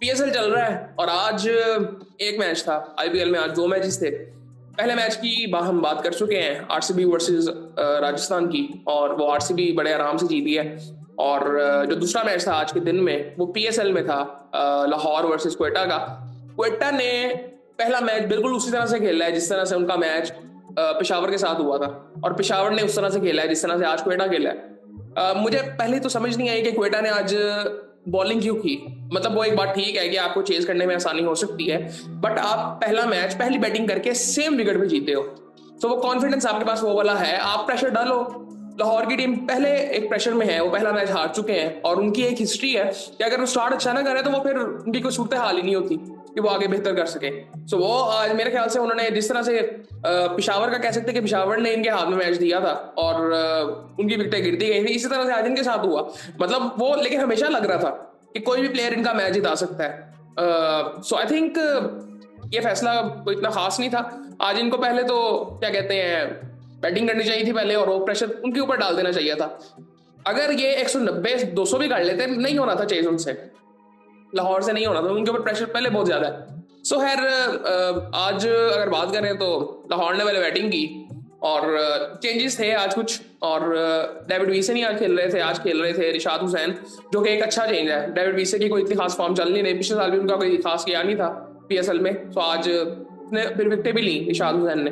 PSL चल रहा है और आज एक मैच था आईपीएल में। आज दो मैचेस थे। पहले मैच की हम बात कर चुके हैं, आरसीबी वर्सेस राजस्थान की, और वो आरसीबी बड़े आराम से जीती है। और जो दूसरा मैच था आज के दिन में वो पीएसएल में था, लाहौर वर्सेस क्वेटा का। क्वेटा ने पहला मैच बिल्कुल उसी तरह से खेला है जिस तरह से उनका मैच पेशावर के साथ हुआ था, और पेशावर ने उस तरह से खेला है जिस तरह से आज क्वेटा खेला है। मुझे पहले तो समझ नहीं आई कि क्वेटा ने आज बॉलिंग क्यों की। मतलब वो एक बात ठीक है कि आपको चेज करने में आसानी हो सकती है, बट आप पहला मैच पहली बैटिंग करके सेम विकेट पे जीते हो, तो वो कॉन्फिडेंस आपके पास वो वाला है, आप प्रेशर डालो। लाहौर की टीम पहले एक प्रेशर में है, वो पहला मैच हार चुके हैं और उनकी एक हिस्ट्री है कि अगर वो स्टार्ट अच्छा ना करे तो वो फिर उनकी कोई सूरत हाल ही नहीं होती कि वो आगे बेहतर कर सके। सो वो आज मेरे ख्याल से उन्होंने जिस तरह से पिशावर का कह सकते कि पिशावर ने इनके हाथ में मैच दिया था और उनकी विकेटें गिरती गई थी, इसी तरह से आज इनके साथ हुआ। मतलब वो लेकिन हमेशा लग रहा था कि कोई भी प्लेयर इनका मैच जिता सकता है। सो आई थिंक ये फैसला कोई इतना खास नहीं था। आज इनको पहले तो क्या कहते हैं बैटिंग करनी चाहिए थी पहले, और वो प्रेशर उनके ऊपर डाल देना चाहिए था। अगर ये 190 200 भी कर लेते नहीं होना था चेज उनसे, लाहौर से नहीं होना था, उनके ऊपर प्रेशर पहले बहुत ज्यादा है। सो खैर आज अगर बात करें तो लाहौर ने पहले बैटिंग की और चेंजेस थे आज कुछ, और डेविड वीसे नहीं आज खेल रहे थे, आज खेल रहे थे रिशाद हुसैन, जो कि एक अच्छा चेंज है। डेविड वीसे की कोई इतनी खास फॉर्म चल नहीं रही, पिछले साल भी उनका कोई खास किया नहीं था पीएसएल में, तो आज उसने फिर विकेटें भी ली रिशाद हुसैन ने।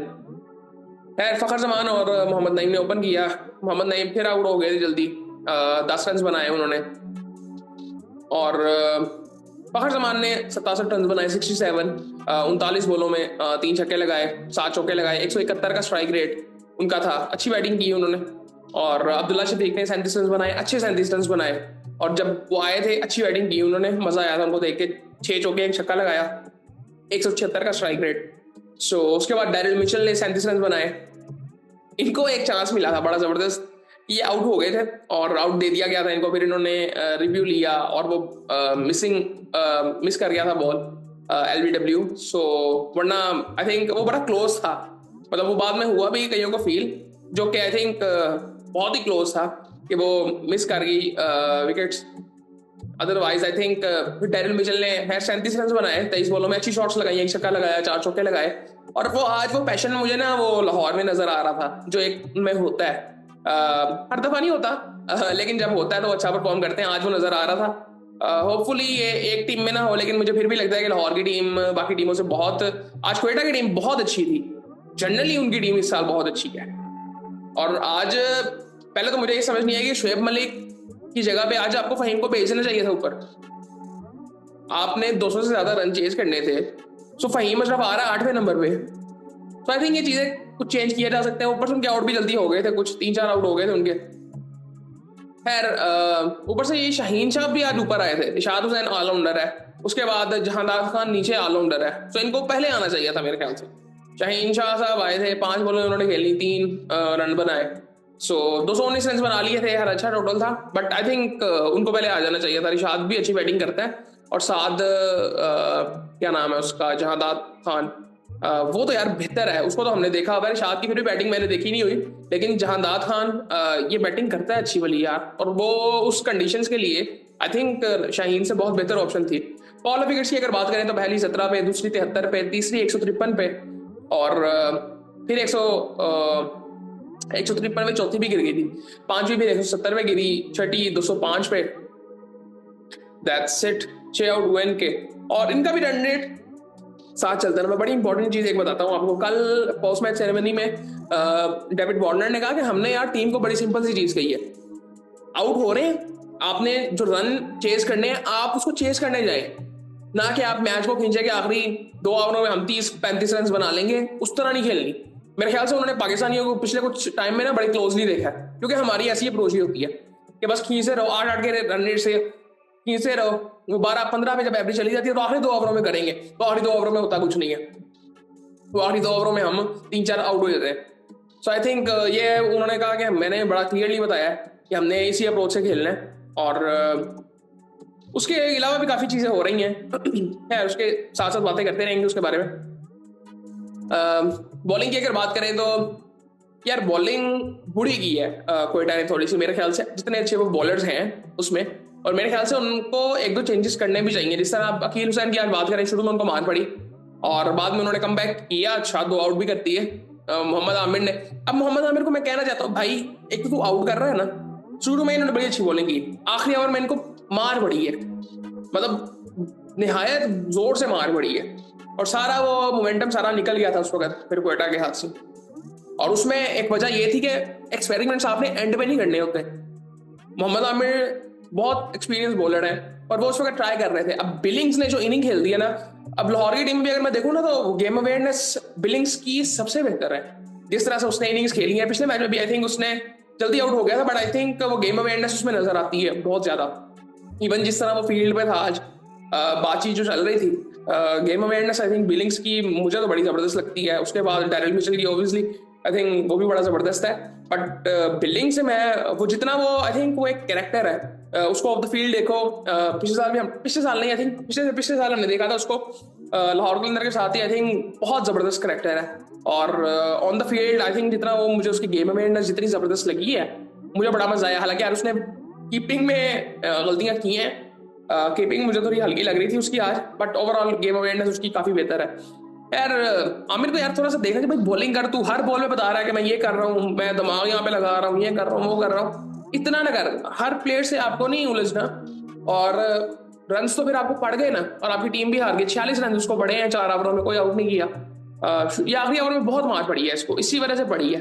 खैर फखर जमान और मोहम्मद नईम ने ओपन किया। मोहम्मद नईम फिर आउट हो गए थे जल्दी, 10 रन बनाए उन्होंने, और फखर जमान ने 67 रन बनाए, 67, 39 बॉलों में 3 छक्के लगाए, 7 चौके लगाए, 171 का स्ट्राइक रेट उनका था, अच्छी बैटिंग की उन्होंने। और अब्दुल्ला शफीक ने 37 रन बनाए, अच्छे 37 रन बनाए, और जब वो आए थे अच्छी बैटिंग की उन्होंने, मजा आया था उनको देख के। 6 चौके 1 छक्का लगाया, 176 का स्ट्राइक रेट। सो उसके बाद डैरिल मिचेल ने 37 रन बनाए। इनको एक चांस मिला था बड़ा जबरदस्त, ये आउट हो गए थे और आउट दे दिया गया था इनको, फिर इन्होंने रिव्यू लिया और वो मिस कर गया था बॉल, एलबीडब्ल्यू। सो वरना आई थिंक वो बड़ा क्लोज था, मतलब वो बाद में हुआ भी कईयों को फील, जो कि आई थिंक बहुत ही क्लोज था कि वो मिस कर गई wickets. Otherwise I think Daryl Mitchell ने 37 रन बनाए, 23 बॉलों में अच्छी शॉट्स लगाई, 1 छक्का लगाया, 4 चौके लगाए, और वो आज वो पैशन मुझे ना वो लाहौर में नजर आ रहा था जो एक उनमें होता है। हर दफा नहीं होता, लेकिन जब होता है तो अच्छा परफॉर्म करते हैं, आज वो नजर आ रहा था। होपफुली ये एक टीम में ना हो, लेकिन मुझे फिर भी लगता है कि लाहौर की टीम बाकी टीमों से बहुत, आज क्वेटा की टीम बहुत अच्छी थी, जनरली उनकी टीम इस साल बहुत अच्छी है। और आज पहले तो मुझे ये समझ नहीं आई कि शुएब मलिक की जगह पे आज आपको फहीम को भेजना चाहिए था ऊपर, आपने 200 से ज्यादा रन चेज करने थे। सो फहीम अशरफ आ रहा है 8वें नंबर पे। तो आई थिंक ये चीजें कुछ चेंज किया जा सकते हैं। ऊपर से उनके आउट भी जल्दी हो गए थे, कुछ 3-4 आउट हो गए थे उनके। खैर ऊपर से ये शाहीन शाह भी आज ऊपर आए थे, इशाद हुसैन ऑलराउंडर है, उसके बाद जहांदार खान नीचे ऑलराउंडर है, तो इनको पहले आना चाहिए था मेरे ख्याल से। शाहीन शाह साहब आए थे, 5 बॉलों में उन्होंने खेली, 3 रन बनाए। सो 219 रन बना लिए थे, हर अच्छा टोटल था, बट आई थिंक उनको पहले आ जाना चाहिए था। रिशाद भी अच्छी बैटिंग करता है, और साथ क्या नाम है उसका, जहांदार खान, वो तो यार बेहतर है, उसको तो हमने देखा हुआ है। रिशाद की फिर भी बैटिंग मैंने देखी नहीं हुई, लेकिन जहांदार खान ये बैटिंग करता है अच्छी वाली यार, और वो उस कंडीशंस के लिए आई थिंक शाहीन से बहुत बेहतर ऑप्शन थी। ऑल विकेट्स की अगर बात करें तो पहली 17 पे, दूसरी 73 पे, तीसरी 153 पे, और फिर 153 में चौथी भी गिर गई थी, पांचवी फिर 170 में गिरी, छठी 205 पे। दैट्स इट, 6 आउट हुए इनके, और इनका भी रन रेट साथ चलता है। मैं बड़ी इंपॉर्टेंट चीज एक बताता हूँ आपको, कल पोस्ट मैच सेरेमनी में डेविड वार्नर ने कहा कि हमने यार टीम को बड़ी सिंपल सी चीज कही है, आउट हो रहे हैं, आपने जो रन चेज करने हैं आप उसको चेज करने जाए, ना कि आप मैच को खींचे कि आखिरी 2 ओवरों में हम 30-35 रन बना लेंगे, उस तरह नहीं खेलनी। मेरे ख्याल से उन्होंने पाकिस्तानियों को पिछले कुछ टाइम में ना बड़ी क्लोजली देखा है, क्योंकि हमारी ऐसी अप्रोच ही होती है कि बस खींचते रहो, 8-8 के रन रेट से खींचते रहो, वो 12-15 पे जब एवरेज चली जाती है तो आखिरी 2 ओवरों में करेंगे, तो आखिरी 2 ओवरों में होता कुछ नहीं है, तो आखिरी 2 ओवरों में हम 3-4 आउट हो जाते हैं। सो आई थिंक ये उन्होंने कहा कि मैंने बड़ा क्लियरली बताया कि हमने इसी अप्रोच से खेलना है, और उसके अलावा भी काफी चीजें हो रही हैं है, उसके साथ साथ बातें करते रहेंगे उसके बारे में। बॉलिंग की अगर बात करें तो यार बॉलिंग बुरी की है क्वेटा ने थोड़ी सी, मेरे ख्याल से जितने अच्छे वो बॉलर्स हैं उसमें, और मेरे ख्याल से उनको एक दो चेंजेस करने भी चाहिए। जिस तरह अकील हुसैन की आज बात करें, शुरू में उनको मार पड़ी और बाद में उन्होंने कम बैक किया, अच्छा 2 आउट भी करती है मोहम्मद आमिर ने। अब मोहम्मद आमिर को मैं कहना चाहता हूँ भाई, एक तो तू आउट कर रहा है ना, शुरू में इन्होंने बड़ी अच्छी बॉलिंग की, आखिरी ओवर में इनको मार पड़ी है, मतलब निहायत जोर से मार पड़ी है और सारा वो मोमेंटम सारा निकल गया था उस वक्त फिर क्वेटा के हाथ से। और उसमें एक वजह ये थी कि एक्सपेरिमेंट्स आपने एंड पे नहीं करने होते। मोहम्मद आमिर बहुत एक्सपीरियंस बॉलर है और वो उस वक्त ट्राई कर रहे थे। अब बिलिंग्स ने जो इनिंग खेल दी है ना, अब लाहौर की टीम भी अगर मैं देखूं ना तो गेम अवेयरनेस बिलिंग्स की सबसे बेहतर है। जिस तरह से उसने इनिंग्स खेली है पिछले मैच में भी, आई थिंक उसने जल्दी आउट हो गया था, बट आई थिंक वो गेम अवेयरनेस उसमें नजर आती है बहुत ज्यादा। इवन जिस तरह वो फील्ड पे था आज, बातचीत जो चल रही थी, game awareness I think Billings की मुझे तो बड़ी जबरदस्त लगती है। उसके बाद डैरिल मिचेल की ऑब्वियसली आई थिंक वो भी बड़ा जबरदस्त है, बट बिलिंग से मैं वो जितना वो आई थिंक वो एक कैरेक्टर है, उसको ऑफ द फील्ड देखो। पिछले साल नहीं, आई थिंक पिछले साल हमने देखा था उसको लाहौर कलंदर के साथ ही। आई थिंक बहुत जबरदस्त कैरेक्टर है और on the field I think जितना वो मुझे उसकी गेम अवेयरनेस जितनी जबरदस्त लगी है, मुझे बड़ा मजा आया। हालांकि यार उसने कीपिंग में गलतियां की हैं, कीपिंग मुझे थोड़ी हल्की लग रही थी उसकी आज, बट ओवरऑल गेम अवेयरनेस उसकी काफी बेहतर है। यार आमिर को यार थोड़ा सा देखना कि भाई बॉलिंग कर, तू हर बॉल में बता रहा है कि मैं ये कर रहा हूँ, मैं दिमाग यहाँ पे लगा रहा हूँ, ये कर रहा हूँ, वो कर रहा हूँ, इतना ना कर। हर प्लेयर से आपको नहीं उलझना। और रन्स तो फिर आपको पड़ गए ना, और आपकी टीम भी हार गई। 46 रन उसको पड़े हैं 4 ओवरों में, कोई आउट नहीं किया। ये आखिरी ओवर में बहुत मार पड़ी है इसको, इसी वजह से पड़ी है।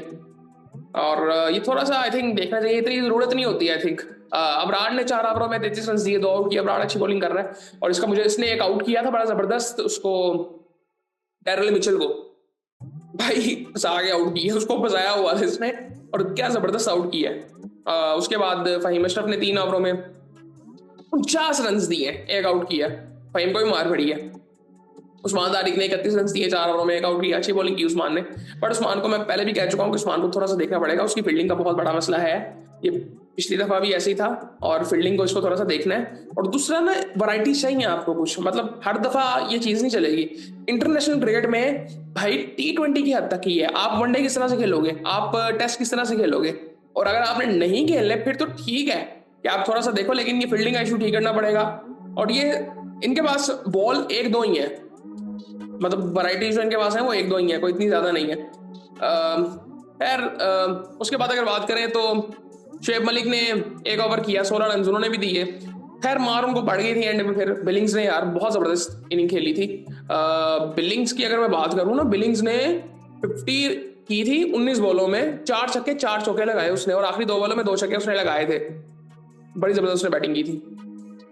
और ये थोड़ा सा आई थिंक देखना चाहिए, इतनी जरूरत नहीं होती आई थिंक। अबरार ने 4 ओवरों में 33 रन दिए, 2 आउट किया। अबरार अच्छी बॉलिंग कर रहा है और इसका मुझे इसने एक आउट किया था बड़ा जबरदस्त, उसको डैरिल मिचेल को भाई फंसा के आउट किया, उसको फंसाया हुआ था इसने और क्या जबरदस्त आउट किया है। उसके बाद फहीम अशरफ ने 3 ओवरों में 49 रन दिए, एक आउट किया। फहीम को भी मार पड़ी है। उस्मान तारिक ने 31 रन दिए 4 ओवरों में, एक आउट किया। अच्छी बॉलिंग की उस्मान ने, बट उस्मान को मैं पहले भी कह चुका हूँ कि उस्मान को थोड़ा सा देखना पड़ेगा, उसकी फील्डिंग का बहुत बड़ा मसला है। ये पिछली दफा भी ऐसे ही था और फील्डिंग को इसको थोड़ा सा देखना है। और दूसरा ना, वैरायटी चाहिए आपको कुछ, मतलब हर दफा ये चीज नहीं चलेगी। इंटरनेशनल क्रिकेट में भाई T20 की हद तक ही है, आप वनडे किस तरह से खेलोगे, आप टेस्ट किस तरह से खेलोगे। और अगर आपने नहीं खेलने फिर तो ठीक है कि आप थोड़ा सा देखो, लेकिन ये फील्डिंग का इशू ठीक करना पड़ेगा। और ये इनके पास बॉल 1-2 ही है, मतलब वैरायटी जो इनके पास है वो 1-2 ही है, कोई इतनी ज्यादा नहीं है। खैर उसके बाद अगर बात करें तो शुएब मलिक ने 1 ओवर किया, 16 रन उन्होंने भी दिए। खैर मार उनको पड़ गई थी एंड में। फिर बिलिंग्स ने यार बहुत जबरदस्त इनिंग खेली थी। बिलिंग्स की अगर मैं बात करूं ना, बिलिंग्स ने 50 की थी 19 बॉलों में, 4 छक्के 4 चौके लगाए उसने, और आखिरी 2 बॉलों में 2 छक्के उसने लगाए थे। बड़ी जबरदस्त उसने बैटिंग की थी।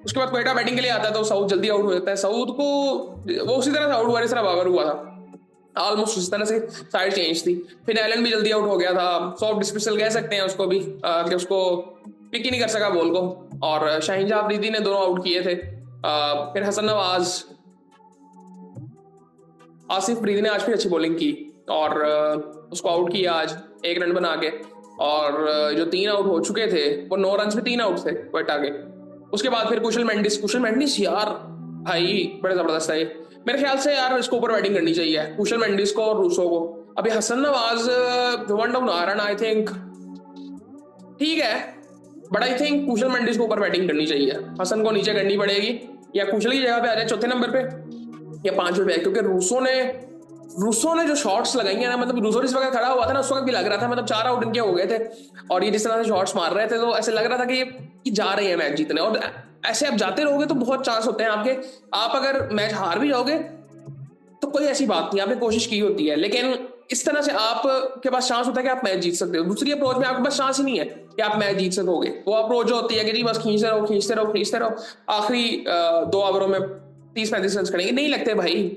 उसके बाद क्वेटा बैटिंग के लिए आता है तो साउथ जल्दी आउट हो जाता है। साउथ को वो उसी तरह से आउट हुआ जिस तरह बाबर हुआ था, ऑलमोस्ट उस तरह से साइड चेंज थी। फिर एलन भी जल्दी आउट हो गया था, सॉफ्ट डिस्मिसल कह सकते हैं उसको भी, कि उसको पिक ही नहीं कर सका बॉल को। और शाहिन अफरीदी ने दोनों आउट किए थे। फिर हसन नवाज, आसिफ अफरीदी ने आज भी अच्छी बॉलिंग की और उसको आउट किया आज 1 रन बना के। और जो 3 आउट हो चुके थे वो 9 रन में 3 आउट थे क्वेटा के। उसके बाद फिर कुशल मेंडिस यार भाई बड़े जबरदस्त है। मेरे ख्याल से यार इसको ऊपर बैटिंग करनी चाहिए, कुशल मेंडिस को और रूसो को। अभी हसन नवाज जो 1 डाउन आ रहा ना, आई थिंक ठीक है, बट आई थिंक कुशल मेंडिस को ऊपर बैटिंग करनी चाहिए, हसन को नीचे करनी पड़ेगी, या कुशल की जगह पे आ जाए 4थे नंबर पे या 5वें पे। क्योंकि रूसो ने जो शॉट्स लगाई हैं ना, मतलब रूसो जिस वक्त खड़ा हुआ था ना उस वक्त भी लग रहा था, मतलब 4 आउट इनके हो गए थे और ये जिस तरह से शॉट्स मार रहे थे तो ऐसे लग रहा था कि ये जा रहे हैं मैच जीतने। और ऐसे आप जाते रहोगे तो बहुत चांस होते हैं आपके, आप अगर मैच हार भी जाओगे तो कोई ऐसी बात नहीं, आपने कोशिश की होती है। लेकिन इस तरह से आपके पास चांस होता है कि आप मैच जीत सकते हो। दूसरी अप्रोच में आपके पास चांस ही नहीं है कि आप मैच जीत सकोगे। वो अप्रोच जो होती है कि जी बस खींचते रहो, आखिरी 2 ओवरों में 30-35 रन करेंगे, नहीं लगते भाई।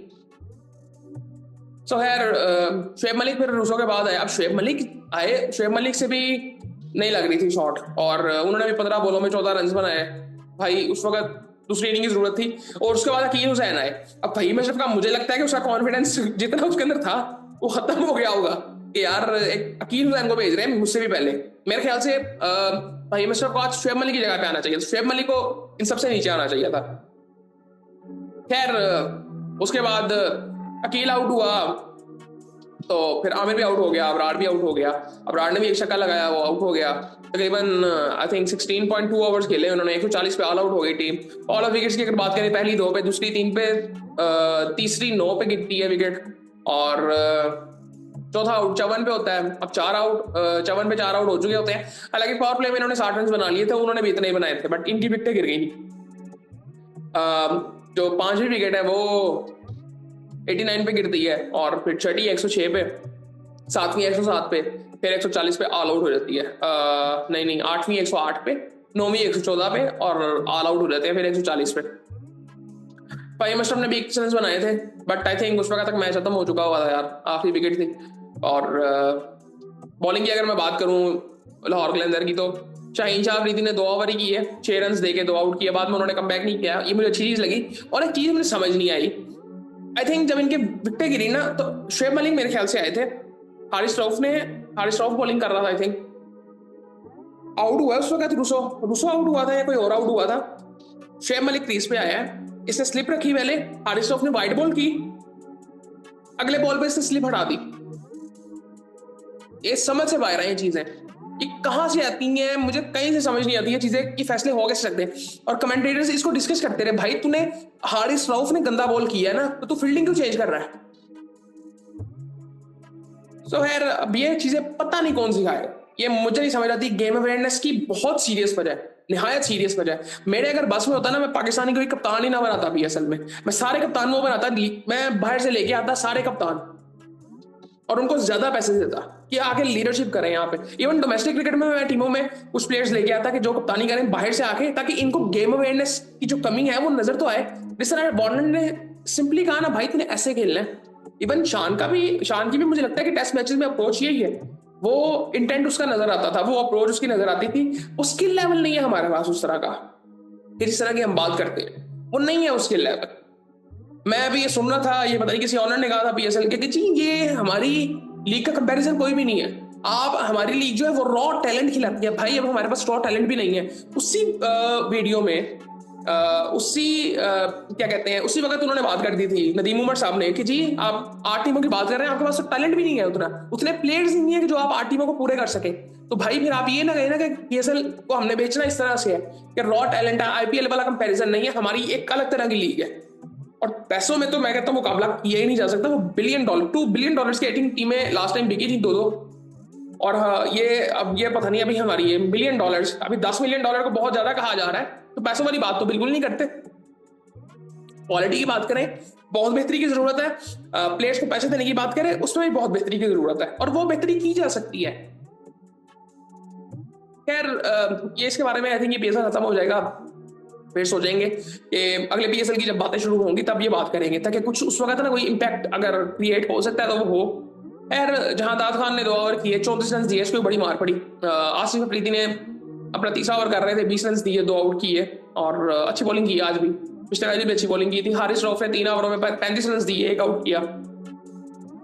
सो खैर शुएब मलिक फिर रूसो के बाद आया। अब शुएब मलिक से भी नहीं लग रही थी शॉट, और उन्होंने भी 15 बॉलों में 14 रन बनाए भाई। उस वक्त दूसरी इनिंग की जरूरत थी। और उसके बाद अकील हुसैन आए। अब फहीम अशरफ का मुझे लगता है कि उसका कॉन्फिडेंस जितना उसके अंदर था वो खत्म हो गया होगा कि यार एक अकील हुसैन को भेज रहे हैं मुझसे भी पहले। मेरे ख्याल से फहीम अशरफ को आज शुएब मलिक की जगह पे आना चाहिए, शुएब मलिक को इन सबसे नीचे आना चाहिए था। खैर उसके बाद अकील आउट हुआ तो फिर आमिर भी आउट हो गया, अबरार भी आउट हो गया। अबरार ने भी एक छक्का लगाया, वो आउट हो गया। तकरीबन आई थिंक 16.2 ओवर्स खेले उन्होंने, 140 पे ऑल आउट हो गई टीम। ऑल ऑफ विकेट्स की अगर बात करें, पहली 2 पे, दूसरी 3 पे, तीसरी 9 पे गिरती है विकेट, और चौथा आउट 54 पे होता है। अब 4 आउट 54 पे 4 आउट हो चुके होते हैं। हालांकि पावर प्ले में इन्होंने 60 रन बना लिए थे, उन्होंने भी इतने ही बनाए थे, बट इनकी विकेटें गिर गई। जो 5वीं विकेट है वो 89 पे गिरती है, और फिर छठी 106 पे, 7वीं 107 पे, फिर 140 पे ऑल आउट हो जाती है। नहीं, 8वीं 108 पे, 9वीं 114 पे, और ऑल आउट हो जाते हैं फिर 140 पे। फाइम अशरफ ने भी 21 रन बनाए थे, बट आई थिंक उस वक्त तक मैच खत्म हो चुका हुआ था यार, आखिरी विकेट थी। और बॉलिंग की अगर मैं बात करूं लाहौर कलंदर की, तो शाहीन शाह अफरीदी ने 2 ओवर ही की है, 6 रन देके 2 आउट किया, बाद में उन्होंने कम बैक नहीं किया। ये मुझे अच्छी चीज लगी। और एक चीज मुझे समझ नहीं आई, आई थिंक जब इनके विकेटें गिरी ना, तो शुएब मलिक मेरे ख्याल से आए थे, हारिस रऊफ बॉलिंग कर रहा था, आई थिंक आउट हुआ उस वक्त, रुसो आउट हुआ था या कोई और आउट हुआ था। शुएब मलिक क्रीज पे आया है, इसने स्लिप रखी, पहले हारिस रऊफ ने वाइड बॉल की, अगले बॉल पे इसने स्लिप हटा दी। ये समझ से बाहर है ये चीजें, ये कहां से आती हैं, मुझे कहीं से समझ नहीं आती है चीजें कि फैसले हो कैसे सकते हैं। और कमेंटेटर्स इसको डिस्कस करते रहे, भाई तूने हारिस रऊफ ने गंदा बॉल किया है ना, तो तू फील्डिंग क्यों चेंज कर रहा है। सो यार अब ये चीजें पता नहीं कौन सिखाए, ये मुझे नहीं समझ आती। गेम अवेयरनेस की बहुत सीरियस वजह है, निहायत सीरियस वजह है। मेरे अगर बस में होता ना, मैं पाकिस्तानी कोई कप्तान ही ना बनाता भी, असल में मैं सारे कप्तान वो बनाता, मैं बाहर से लेके आता सारे कप्तान, और उनको ज्यादा पैसे देता कि आके लीडरशिप करें यहाँ पे। इवन डोमेस्टिक क्रिकेट में मैं टीमों में कुछ प्लेयर्स लेके आता कि जो कप्तानी करें बाहर से आके, ताकि इनको गेम अवेयरनेस की जो कमी है वो नजर तो आए। जिस तरह वार्नर ने सिंपली कहा ना, भाई तूने ऐसे खेलना है। इवन शान की भी मुझे लगता है कि टेस्ट मैचेस में अप्रोच यही है, वो इंटेंट उसका नजर आता था, वो अप्रोच उसकी नजर आती थी। वो स्किल लेवल नहीं है हमारे पास उस तरह का, जिस तरह की हम बात करते हैं वो नहीं है उसके लेवल। मैं अभी ये सुन रहा था, ये पता नहीं किसी ऑनर ने कहा था पीएसएल के, कि जी ये हमारी लीग का कंपैरिजन कोई भी नहीं है, आप हमारी लीग जो है वो रॉ टैलेंट खिलाती है। भाई अब हमारे पास रॉ टैलेंट भी नहीं है। उसी वीडियो में क्या कहते हैं, उसी वक्त उन्होंने बात कर दी थी नदीम उमर साहब ने, कि जी आप 8 टीमों की बात कर रहे हैं, आपके पास तो टैलेंट भी नहीं है उतने प्लेयर्स नहीं है कि जो आप 8 टीमों को पूरे कर सके। तो भाई फिर आप ये ना कहें ना कि पीएसएल को हमने बेचना इस तरह से है कि रॉ टैलेंट है, आईपीएल वाला कंपैरिजन नहीं है, हमारी एक अलग तरह की लीग है। और पैसों में तो मैं कहता हूँ मुकाबला किया ही नहीं जा सकता। वो $1 बिलियन 2 बिलियन डॉलर्स की आई थिंक टीमें लास्ट टाइम बिकी थी, 2-2। और हाँ, ये पता नहीं अभी हमारी ये $1 बिलियन, अभी $10 मिलियन को बहुत ज्यादा कहा जा रहा है, तो पैसों वाली बात तो बिल्कुल नहीं करते। क्वालिटी की बात करें, बहुत बेहतरी की जरूरत है। प्लेयर्स को पैसे देने की बात करें, उसमें भी बहुत बेहतरी की जरूरत है, और वो बेहतरी की जा सकती है। खैर ये इसके बारे में आई थिंक ये पीएसएल खत्म हो जाएगा, फिर सोचेंगे कि अगले पीएसएल की जब बातें शुरू होंगी तब ये बात करेंगे, ताकि कुछ उस वक्त ना कोई इम्पैक्ट अगर क्रिएट हो सकता है तो वो हो। यार जहां दाद खान ने 2 ओवर किए, 34 रन दिए, इसको बड़ी मार पड़ी। आसिफ अफरीदी ने अपना तीसरा ओवर कर रहे थे, 20 रन दिए, 2 आउट किए, और अच्छी बॉलिंग की आज भी। पिछले मैच भी अच्छी बॉलिंग की थी। हारिस रऊफ ने 3 ओवरों में 35 रन दिए, 1 आउट किया।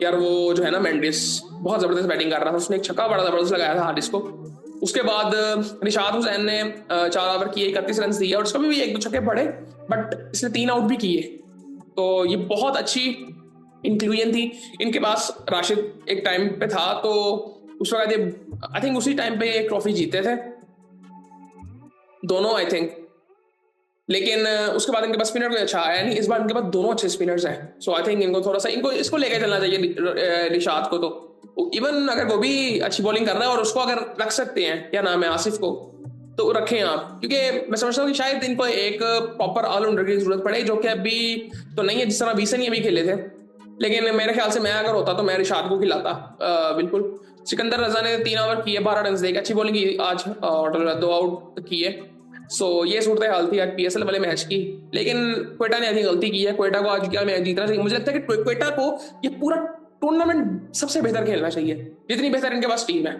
यार वो जो है ना मेंडिस, बहुत जबरदस्त बैटिंग कर रहा था, उसने एक छक्का बड़ा जबरदस्त लगाया था हारिस को। उसके बाद निशाद हुसैन ने 4 ओवर किए, 31 रन दिए, और उसका भी 1-2 छक्के पड़े, बट इसने 3 आउट भी किए। तो ये बहुत अच्छी इंक्लूजन थी इनके पास। राशिद एक टाइम पे था, तो उस वक्त ये आई थिंक उसी टाइम पे एक ट्रॉफी जीते थे दोनों, आई थिंक। लेकिन उसके बाद इनके पास स्पिनर कोई अच्छा आया नहीं। इस बार इनके पास दोनों अच्छे स्पिनर्स हैं, सो आई थिंक इनको थोड़ा सा इसको लेकर चलना चाहिए निशाद को। तो इवन अगर वो भी अच्छी बॉलिंग कर रहा है और उसको अगर रख सकते हैं, क्या नाम है, आसिफ को, तो रखें आप, क्योंकि मैं समझता हूँ कि शायद इनको एक प्रॉपर ऑलराउंडर की जरूरत पड़े, जो कि अभी तो नहीं है, जिस तरह बीसन ये भी खेले थे। लेकिन मेरे ख्याल से मैं अगर होता तो मैं रिशाद को खिलाता बिल्कुल। सिकंदर रजा ने 3 ओवर किए, 12 रन देके अच्छी बॉलिंग की आज, और 2 आउट किए। सो ये सूरत हाल थी आज पीएसएल वाले मैच की। लेकिन क्वेटा ने ऐसी गलती की है, क्वेटा को आज क्या मैच जीतना चाहिए। मुझे लगता है कि क्वेटा को ये पूरा टूर्नामेंट सबसे बेहतर खेलना चाहिए, जितनी बेहतर इनके पास टीम है।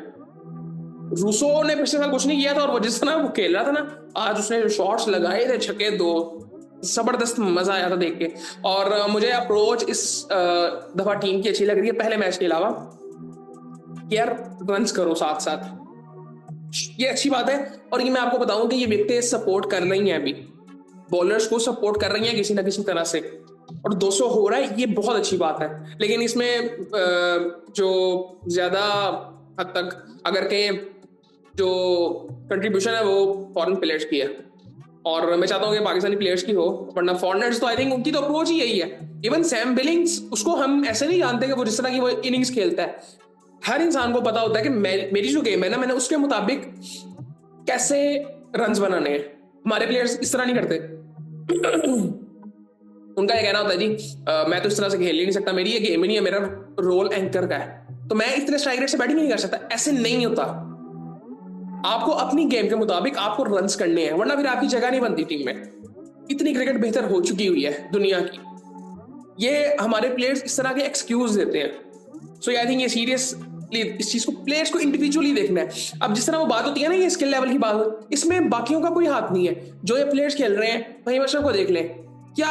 रूसो ने पिछले साल कुछ नहीं किया था, और वो जिस तरह वो खेल रहा था ना, आज उसने शॉट्स लगाए थे, छक्के 2, जबरदस्त मजा आया था देख के। और मुझे अप्रोच इस दफा टीम की अच्छी लग रही है, पहले मैच के अलावा, यार रन्स करो साथ साथ, ये अच्छी बात है। और ये मैं आपको बताऊं कि ये विकेटें सपोर्ट कर रही हैं, अभी बॉलर्स को सपोर्ट कर रही हैं किसी ना किसी तरह से, और 200 हो रहा है, ये बहुत अच्छी बात है। लेकिन इसमें जो ज्यादा हद तक अगर कहें जो कंट्रीब्यूशन है वो फॉरेन प्लेयर्स की है, और मैं चाहता हूँ कि पाकिस्तानी प्लेयर्स की हो, वरना फॉरेनर्स तो आई थिंक उनकी तो अप्रोच ही यही है। इवन सैम बिलिंग्स, उसको हम ऐसे नहीं जानते कि वो जिस तरह की वो इनिंग्स खेलता है, हर इंसान को पता होता है कि मेरी जो गेम है ना, मैंने उसके मुताबिक कैसे रन्स बनाने हैं। हमारे प्लेयर्स इस तरह नहीं करते। उनका ये कहना होता है जी मैं तो इस तरह से खेल ही नहीं सकता, मेरी ये गेम ही नहीं है, मेरा रोल एंकर का है, तो मैं इतने स्ट्राइक रेट से बैटिंग नहीं कर सकता। ऐसे नहीं होता। आपको अपनी गेम के मुताबिक आपको रन्स करने हैं, वरना फिर आपकी जगह नहीं बनती टीम में। इतनी क्रिकेट बेहतर हो चुकी हुई है दुनिया की, ये हमारे प्लेयर्स इस तरह के एक्सक्यूज देते हैं। सो आई थिंक ये सीरियसली इस चीज को, प्लेयर्स को इंडिविजुअली देखना है। अब जिस तरह वो बात होती है ना, ये स्किल लेवल की बात, इसमें बाकियों का कोई हाथ नहीं है। जो ये प्लेयर्स खेल रहे हैं, वही अशरफ को देख लें, क्या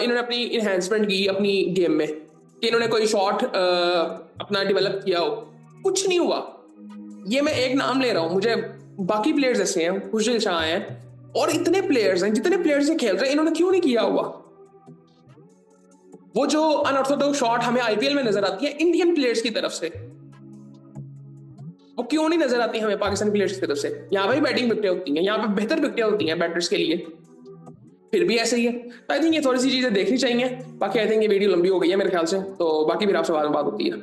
इन्होंने अपनी इन्हेंसमेंट की अपनी गेम में, कि इन्होंने कोई शॉट अपना डेवलप किया हो? कुछ नहीं हुआ। ये मैं एक नाम ले रहा हूं, मुझे बाकी प्लेयर्स ऐसे हैं, खुशदिल शाह हैं, और इतने प्लेयर्स हैं, जितने प्लेयर्स ये खेल रहे हैं, इन्होंने क्यों नहीं किया हुआ? वो जो अनऑर्थोडॉक्स शॉट हमें आईपीएल में नजर आती है इंडियन प्लेयर्स की तरफ से, वो क्यों नहीं नजर आती हमें पाकिस्तानी प्लेयर्स की तरफ से? यहाँ पे बैटिंग विकेटें होती हैं, यहाँ पे बेहतर विकेटें होती हैं बैटर्स के लिए, फिर भी ऐसे ही है। तो आई थिंक ये थोड़ी सी चीजें देखनी चाहिए। बाकी आई थिंक ये वीडियो लंबी हो गई है मेरे ख्याल से, तो बाकी फिर आपसे बाद में बात होती है।